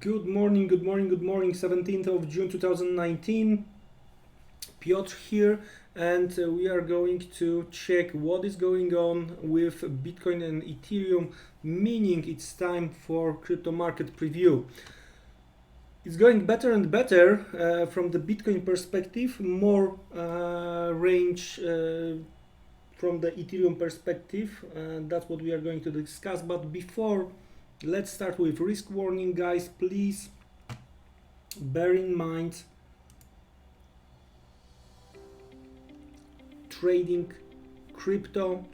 Good morning, good morning, good morning. 17th of June 2019. Piotr here, and we are going to check what is going on with Bitcoin and Ethereum, meaning it's time for crypto market preview. It's going better and better from the Bitcoin perspective, more range from the Ethereum perspective. That's what we are going to discuss. But before, let's start with risk warning, guys. Please bear in mind trading crypto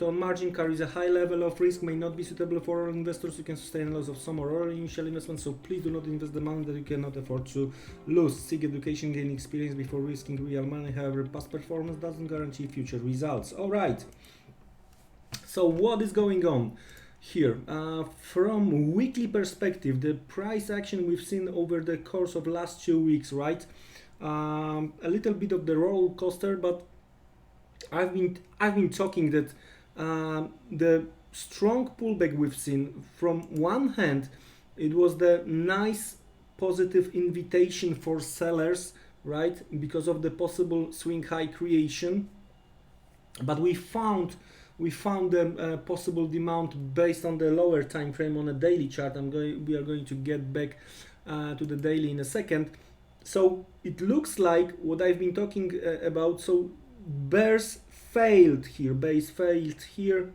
on margin carries a high level of risk, may not be suitable for all investors. You can sustain a loss of some or all initial investment, so please do not invest the money that you cannot afford to lose. Seek education, gain experience before risking real money. However, past performance doesn't guarantee future results. All right, so what is going on here? From weekly perspective, the price action we've seen over the course of last 2 weeks, right? A little bit of the roller coaster, but I've been talking that the strong pullback we've seen, from one hand, it was the nice positive invitation for sellers, right? Because of the possible swing high creation, but we found the possible demand based on the lower time frame on a daily chart. We are going to get back to the daily in a second. So it looks like what I've been talking about. So bears failed here, base failed here.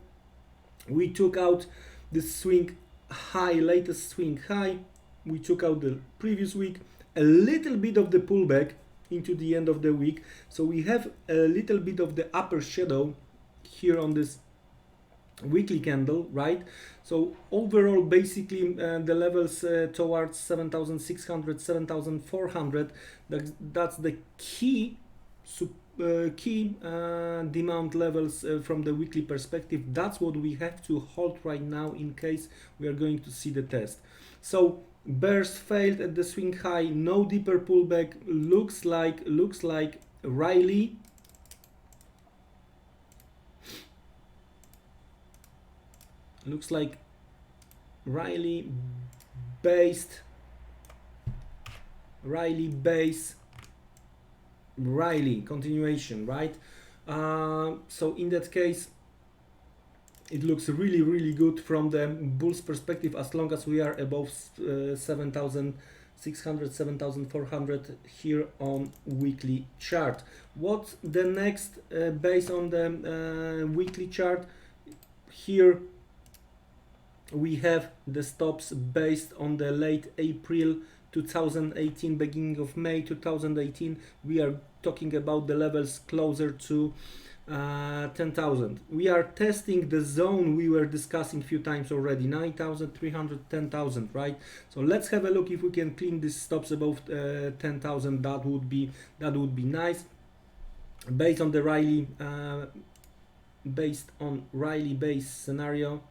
We took out the swing high, latest swing high. We took out the previous week, a little bit of the pullback into the end of the week. So we have a little bit of the upper shadow here on this weekly candle, right? So overall, basically the levels towards 7,600, 7,400, that's the key demand levels from the weekly perspective. That's what we have to hold right now in case we are going to see the test. So bears failed at the swing high, no deeper pullback. Looks like Riley based Riley continuation, right? So in that case, it looks really good from the bulls perspective, as long as we are above 7,600, 7,400 here on weekly chart. What's the next based on the weekly chart? Here we have the stops based on the late April 2018, beginning of May 2018. We are talking about the levels closer to 10,000. We are testing the zone we were discussing a few times already, 9,300, 10,000, right? So let's have a look if we can clean these stops above 10,000. That would be nice. Based on the Riley base scenario,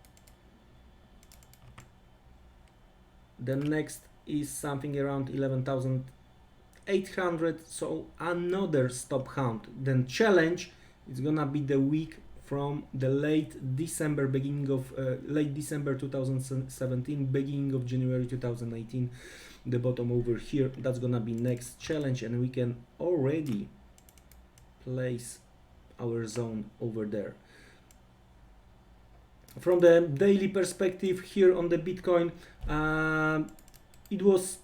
the next is something around 11,800. So another stop count. Then challenge is gonna be the week from the late December 2017, beginning of January 2018. The bottom over here, that's gonna be next challenge, and we can already place our zone over there. From the daily perspective here on the Bitcoin, it was,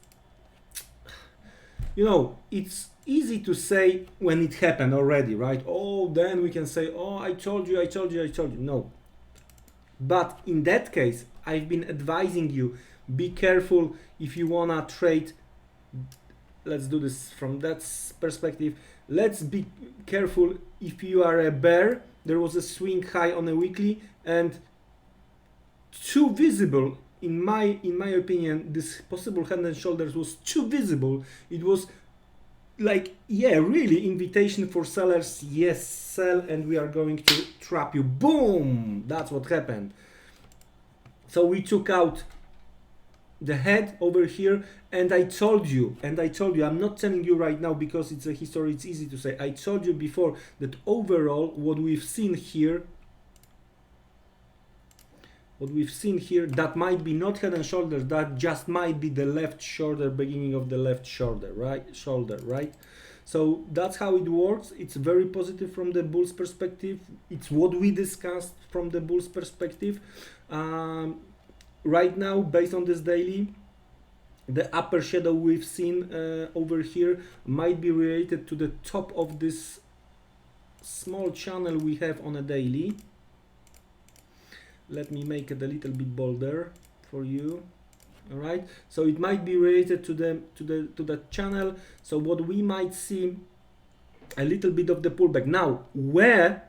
it's easy to say when it happened already, right? Oh, then we can say, oh, I told you. No. But in that case, I've been advising you, be careful if you wanna trade. Let's do this from that perspective. Let's be careful if you are a bear. There was a swing high on a weekly, and too visible, in my opinion, this possible head and shoulders was too visible. It was like, yeah, really invitation for sellers. Yes, sell, and we are going to trap you. Boom! That's what happened. So we took out the head over here, and I told you, I'm not telling you right now because it's a history, it's easy to say. I told you before that overall what we've seen here what we've seen here, that might be not head and shoulders, that just might be the left shoulder, beginning of the left shoulder, right? So that's how it works. It's very positive from the bull's perspective. It's what we discussed from the bull's perspective. Right now, based on this daily, the upper shadow we've seen over here might be related to the top of this small channel we have on a daily. Let me make it a little bit bolder for you. All right, so it might be related to the channel. So what we might see a little bit of the pullback. Now, where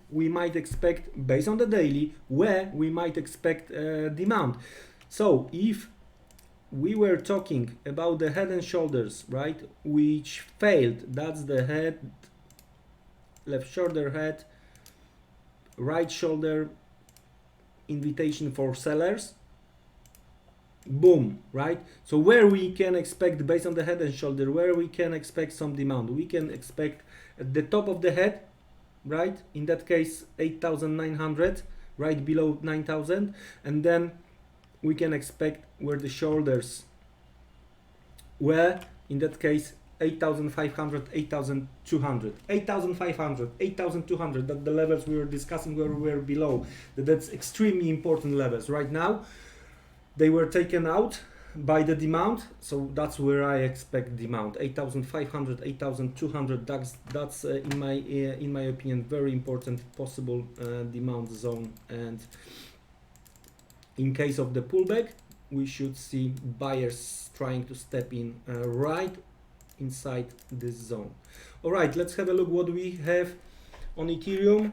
we might expect, based on the daily, where we might expect demand. So if we were talking about the head and shoulders, right, which failed, that's the head, left shoulder, head, right shoulder, invitation for sellers, boom, right? So where we can expect, based on the head and shoulder, where we can expect some demand, we can expect at the top of the head, right, in that case 8,900, right below 9,000, and then we can expect where the shoulders were, in that case 8,500, 8,200, 8,500, 8,200, that the levels we were discussing where we were below. That's extremely important levels. Right now they were taken out by the demand, so that's where I expect demand. 8,500, 8,200, that's in my opinion very important possible demand zone. And in case of the pullback, we should see buyers trying to step in right inside this zone. All right, let's have a look what we have on Ethereum.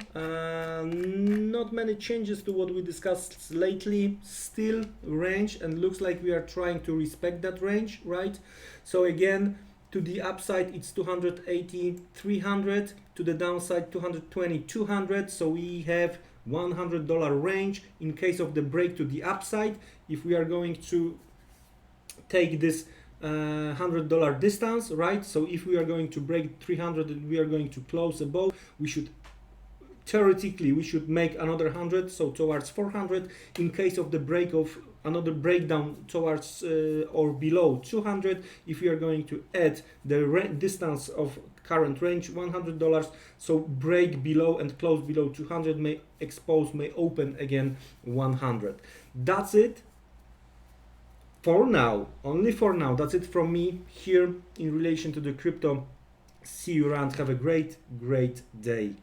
Not many changes to what we discussed lately. Still range, and looks like we are trying to respect that range, right? So again, to the upside it's 280, 300, to the downside 220, 200. So we have $100 range in case of the break to the upside. If we are going to take this $100 distance, right? So if we are going to break 300 and we are going to close above, we should theoretically we should make another 100, so towards 400. In case of the break of another breakdown towards or below 200, if we are going to add the distance of current range $100, so break below and close below 200 may open again 100. That's it for now, only for now. That's it from me here in relation to the crypto. See you around. Have a great day.